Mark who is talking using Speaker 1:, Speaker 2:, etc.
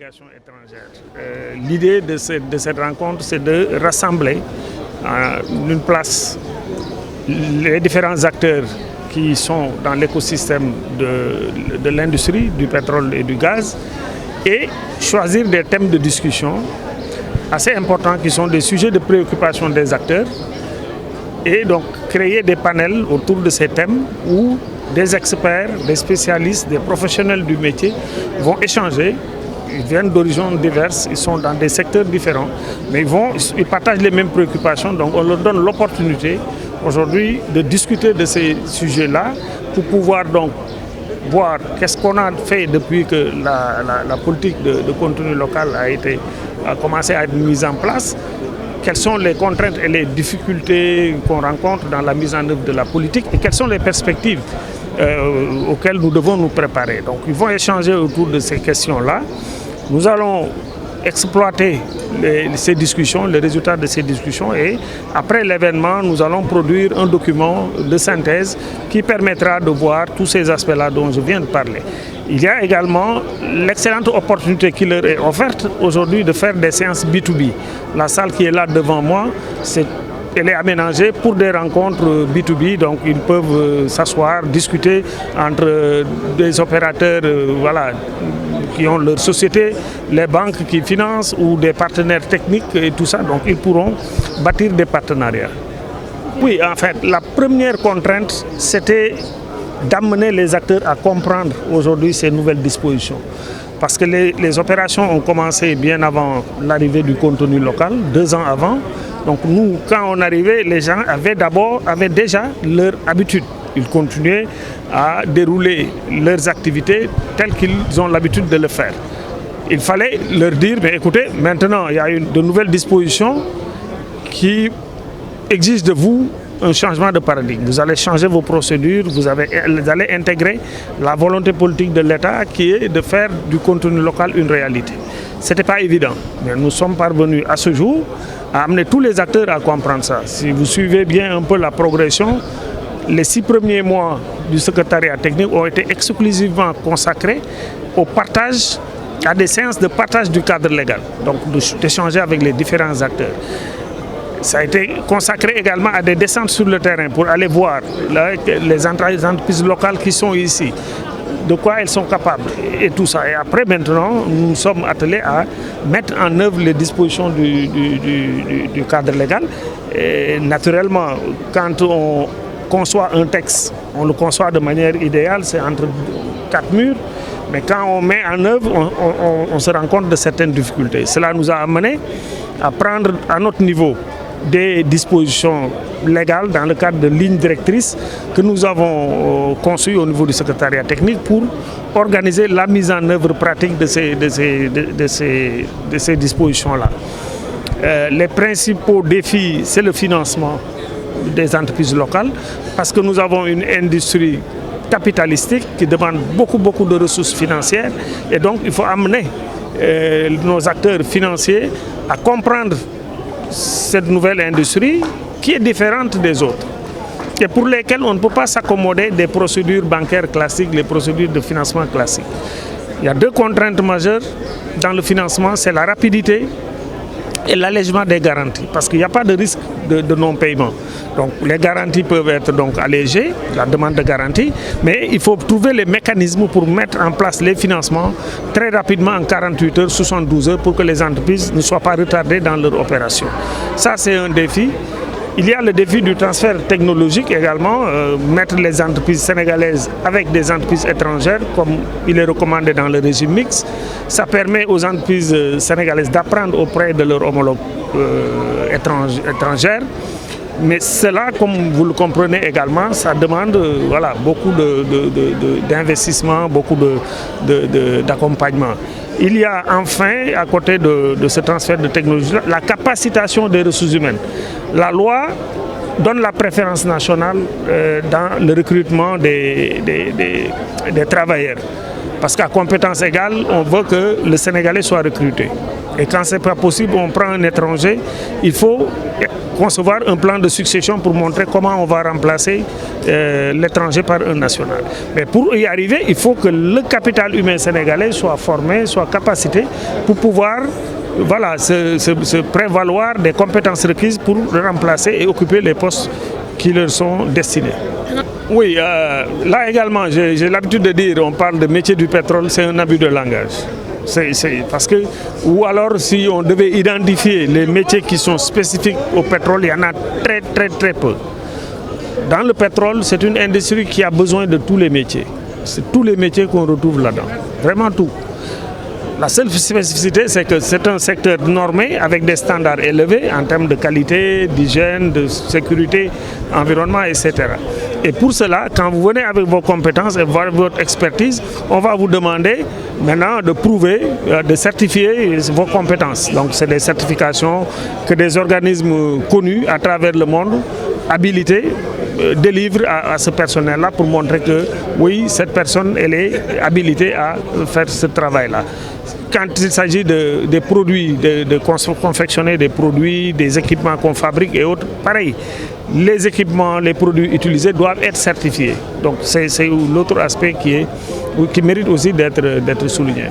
Speaker 1: délégations étrangères. L'idée de cette rencontre, c'est de rassembler à une place les différents acteurs qui sont dans l'écosystème de l'industrie, du pétrole et du gaz, et choisir des thèmes de discussion assez importants qui sont des sujets de préoccupation des acteurs, et donc créer des panels autour de ces thèmes où des experts, des spécialistes, des professionnels du métier vont échanger. Ils viennent d'horizons diverses, ils sont dans des secteurs différents, mais ils partagent les mêmes préoccupations. Donc on leur donne l'opportunité aujourd'hui de discuter de ces sujets-là pour pouvoir donc voir qu'est-ce qu'on a fait depuis que la politique de contenu local a commencé à être mise en place. Quelles sont les contraintes et les difficultés qu'on rencontre dans la mise en œuvre de la politique et quelles sont les perspectives auxquelles nous devons nous préparer. Donc ils vont échanger autour de ces questions-là. Nous allons exploiter ces discussions, les résultats de ces discussions, et après l'événement, nous allons produire un document de synthèse qui permettra de voir tous ces aspects-là dont je viens de parler. Il y a également l'excellente opportunité qui leur est offerte aujourd'hui de faire des séances B2B. La salle qui est là devant moi, elle est aménagée pour des rencontres B2B, donc ils peuvent s'asseoir, discuter entre des opérateurs qui ont leur société, les banques qui financent ou des partenaires techniques et tout ça, donc ils pourront bâtir des partenariats. Oui, en fait, la première contrainte, c'était d'amener les acteurs à comprendre aujourd'hui ces nouvelles dispositions. Parce que les opérations ont commencé bien avant l'arrivée du contenu local, 2 ans avant. Donc nous, quand on arrivait, les gens avaient déjà leur habitude. Ils continuaient à dérouler leurs activités telles qu'ils ont l'habitude de le faire. Il fallait leur dire, mais écoutez, maintenant il y a de nouvelles dispositions qui exigent de vous un changement de paradigme. Vous allez changer vos procédures, vous allez intégrer la volonté politique de l'État qui est de faire du contenu local une réalité. Ce n'était pas évident, mais nous sommes parvenus à ce jour à amener tous les acteurs à comprendre ça. Si vous suivez bien un peu la progression, les 6 premiers mois du secrétariat technique ont été exclusivement consacrés au partage, à des séances de partage du cadre légal, donc d'échanger avec les différents acteurs. Ça a été consacré également à des descentes sur le terrain pour aller voir les entreprises locales qui sont ici, de quoi elles sont capables et tout ça. Et après, maintenant, nous sommes attelés à mettre en œuvre les dispositions du cadre légal. Et naturellement, quand on conçoit un texte, on le conçoit de manière idéale, c'est entre 4 murs. Mais quand on met en œuvre, on se rend compte de certaines difficultés. Cela nous a amené à prendre à notre niveau des dispositions légales dans le cadre de lignes directrices que nous avons conçues au niveau du secrétariat technique pour organiser la mise en œuvre pratique de ces dispositions-là. Les principaux défis, c'est le financement des entreprises locales parce que nous avons une industrie capitalistique qui demande beaucoup de ressources financières et donc il faut amener nos acteurs financiers à comprendre cette nouvelle industrie qui est différente des autres et pour lesquelles on ne peut pas s'accommoder des procédures bancaires classiques, les procédures de financement classiques. Il y a 2 contraintes majeures dans le financement, c'est la rapidité et l'allègement des garanties, parce qu'il n'y a pas de risque de non-paiement. Donc les garanties peuvent être donc allégées, la demande de garantie, mais il faut trouver les mécanismes pour mettre en place les financements très rapidement en 48 heures, 72 heures, pour que les entreprises ne soient pas retardées dans leur opération. Ça, c'est un défi. Il y a le défi du transfert technologique également, mettre les entreprises sénégalaises avec des entreprises étrangères, comme il est recommandé dans le régime mixte. Ça permet aux entreprises sénégalaises d'apprendre auprès de leurs homologues étrangères. Mais cela, comme vous le comprenez également, ça demande beaucoup d'investissement, beaucoup d'accompagnement. Il y a enfin, à côté de ce transfert de technologie, la capacitation des ressources humaines. La loi donne la préférence nationale dans le recrutement des travailleurs. Parce qu'à compétence égale, on veut que le Sénégalais soit recruté. Et quand ce n'est pas possible, on prend un étranger. Il faut concevoir un plan de succession pour montrer comment on va remplacer l'étranger par un national. Mais pour y arriver, il faut que le capital humain sénégalais soit formé, soit capacité pour pouvoir se prévaloir des compétences requises pour remplacer et occuper les postes qui leur sont destinés. Oui, là également, j'ai l'habitude de dire, on parle de métier du pétrole, c'est un abus de langage. Parce que, ou alors si on devait identifier les métiers qui sont spécifiques au pétrole, il y en a très peu. Dans le pétrole, c'est une industrie qui a besoin de tous les métiers. C'est tous les métiers qu'on retrouve là-dedans, vraiment tout. La seule spécificité, c'est que c'est un secteur normé avec des standards élevés en termes de qualité, d'hygiène, de sécurité, environnement, etc. Et pour cela, quand vous venez avec vos compétences et votre expertise, on va vous demander maintenant de prouver, de certifier vos compétences. Donc c'est des certifications que des organismes connus à travers le monde, habilités, délivrent à ce personnel-là pour montrer que oui, cette personne, elle est habilitée à faire ce travail-là. Quand il s'agit des produits, de confectionner des produits, des équipements qu'on fabrique et autres, pareil, les équipements, les produits utilisés doivent être certifiés. Donc c'est l'autre aspect qui mérite aussi d'être souligné.